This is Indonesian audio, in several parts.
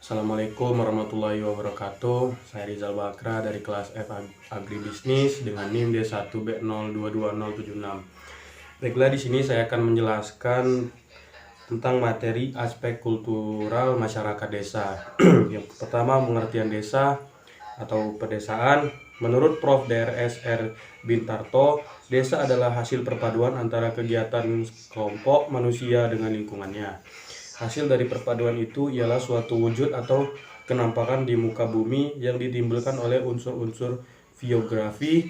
Assalamualaikum warahmatullahi wabarakatuh. Saya Rizal Bakra dari kelas F Agribisnis dengan NIM D1B022076. Baiklah, di sini saya akan menjelaskan tentang materi aspek kultural masyarakat desa. Yang pertama, pengertian desa atau pedesaan. Menurut Prof. Drs. R. Bintarto, desa adalah hasil perpaduan antara kegiatan kelompok manusia dengan lingkungannya. Hasil dari perpaduan itu ialah suatu wujud atau kenampakan di muka bumi yang ditimbulkan oleh unsur-unsur geografi,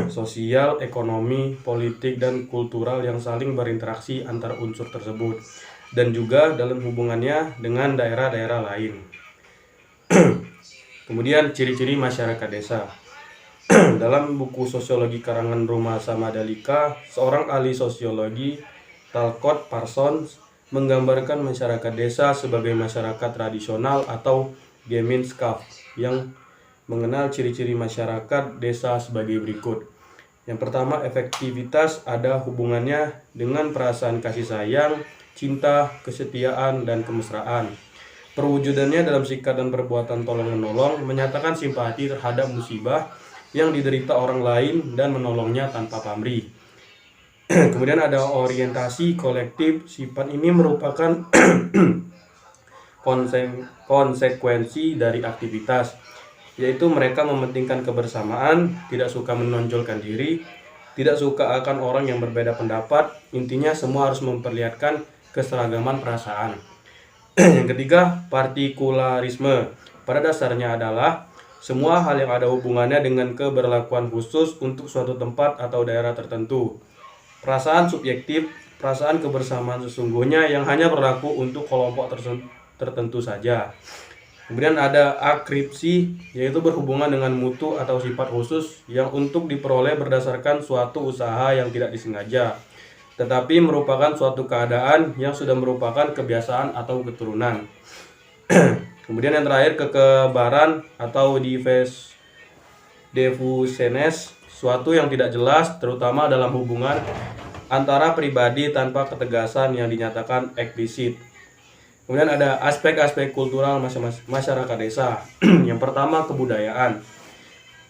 sosial, ekonomi, politik, dan kultural yang saling berinteraksi antar unsur tersebut, dan juga dalam hubungannya dengan daerah-daerah lain. Kemudian ciri-ciri masyarakat desa. Dalam buku Sosiologi karangan Ruma Samadalika, seorang ahli sosiologi, Talcott Parsons, menggambarkan masyarakat desa sebagai masyarakat tradisional atau Gemeinschaft yang mengenal ciri-ciri masyarakat desa sebagai berikut. Yang pertama, efektivitas ada hubungannya dengan perasaan kasih sayang, cinta, kesetiaan, dan kemesraan. Perwujudannya dalam sikap dan perbuatan tolong-menolong, menyatakan simpati terhadap musibah yang diderita orang lain dan menolongnya tanpa pamrih. Kemudian ada orientasi kolektif. Sifat ini merupakan konsekuensi dari aktivitas, yaitu mereka mementingkan kebersamaan, tidak suka menonjolkan diri, tidak suka akan orang yang berbeda pendapat. Intinya semua harus memperlihatkan keseragaman perasaan. Yang ketiga, partikularisme. Pada dasarnya adalah semua hal yang ada hubungannya dengan keberlakuan khusus untuk suatu tempat atau daerah tertentu. Perasaan subjektif, perasaan kebersamaan sesungguhnya yang hanya berlaku untuk kelompok tertentu saja. Kemudian ada akripsi, yaitu berhubungan dengan mutu atau sifat khusus yang untuk diperoleh berdasarkan suatu usaha yang tidak disengaja, tetapi merupakan suatu keadaan yang sudah merupakan kebiasaan atau keturunan. Kemudian yang terakhir, kekebaran atau diffusenes, suatu yang tidak jelas, terutama dalam hubungan antara pribadi tanpa ketegasan yang dinyatakan eksplisit. Kemudian ada aspek-aspek kultural masyarakat desa. Yang pertama, kebudayaan.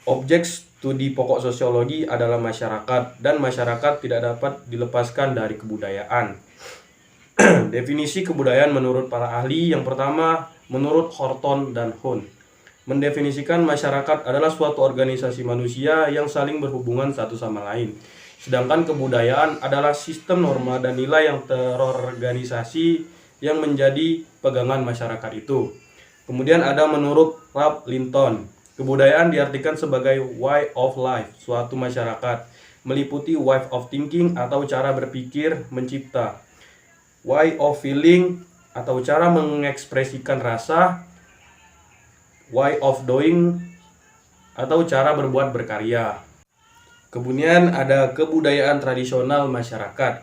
Objek studi pokok sosiologi adalah masyarakat, dan masyarakat tidak dapat dilepaskan dari kebudayaan. Definisi kebudayaan menurut para ahli. Yang pertama, menurut Horton dan Hunt, mendefinisikan masyarakat adalah suatu organisasi manusia yang saling berhubungan satu sama lain. Sedangkan kebudayaan adalah sistem norma dan nilai yang terorganisasi yang menjadi pegangan masyarakat itu. Kemudian ada menurut Ralph Linton, kebudayaan diartikan sebagai way of life suatu masyarakat, meliputi way of thinking atau cara berpikir mencipta, way of feeling atau cara mengekspresikan rasa, way of doing atau cara berbuat berkarya. Kemudian ada kebudayaan tradisional masyarakat.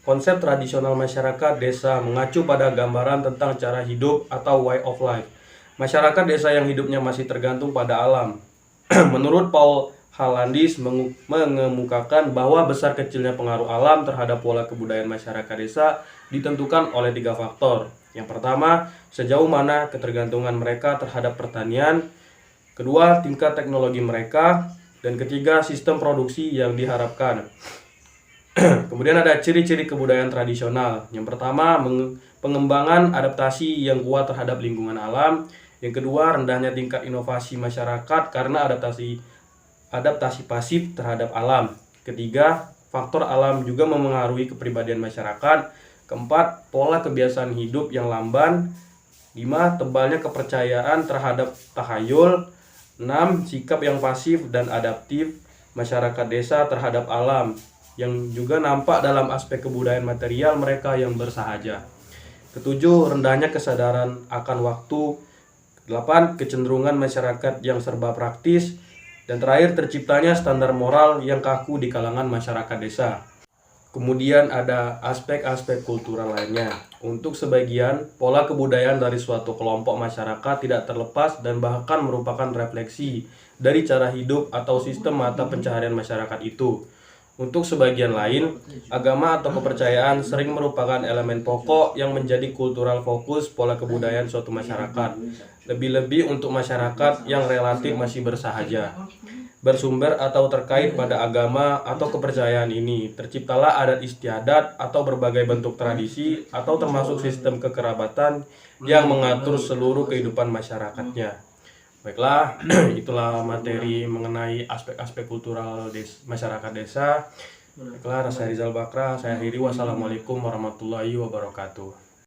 Konsep tradisional masyarakat desa mengacu pada gambaran tentang cara hidup atau way of life. Masyarakat desa yang hidupnya masih tergantung pada alam. Menurut Paul Halandis mengemukakan bahwa besar kecilnya pengaruh alam terhadap pola kebudayaan masyarakat desa ditentukan oleh 3 faktor. Yang pertama, sejauh mana ketergantungan mereka terhadap pertanian. Kedua, tingkat teknologi mereka. Dan ketiga, sistem produksi yang diharapkan. Kemudian ada ciri-ciri kebudayaan tradisional. Yang pertama, pengembangan adaptasi yang kuat terhadap lingkungan alam. Yang kedua, rendahnya tingkat inovasi masyarakat karena adaptasi pasif terhadap alam. Ketiga, faktor alam juga memengaruhi kepribadian masyarakat. Keempat, pola kebiasaan hidup yang lamban. 5, tebalnya kepercayaan terhadap tahayul. 6, sikap yang pasif dan adaptif masyarakat desa terhadap alam yang juga nampak dalam aspek kebudayaan material mereka yang bersahaja. Ketujuh, rendahnya kesadaran akan waktu. 8, kecenderungan masyarakat yang serba praktis. Dan terakhir, terciptanya standar moral yang kaku di kalangan masyarakat desa. Kemudian ada aspek-aspek kultural lainnya. Untuk sebagian, pola kebudayaan dari suatu kelompok masyarakat tidak terlepas dan bahkan merupakan refleksi dari cara hidup atau sistem mata pencaharian masyarakat itu. Untuk sebagian lain, agama atau kepercayaan sering merupakan elemen pokok yang menjadi kultural fokus pola kebudayaan suatu masyarakat. Lebih-lebih untuk masyarakat yang relatif masih bersahaja, bersumber atau terkait pada agama atau kepercayaan ini, terciptalah adat istiadat atau berbagai bentuk tradisi atau termasuk sistem kekerabatan yang mengatur seluruh kehidupan masyarakatnya. Baiklah, itulah materi mengenai aspek-aspek kultural masyarakat desa. Baiklah, saya Rizal Bakra, saya akhiri. Wassalamualaikum warahmatullahi wabarakatuh.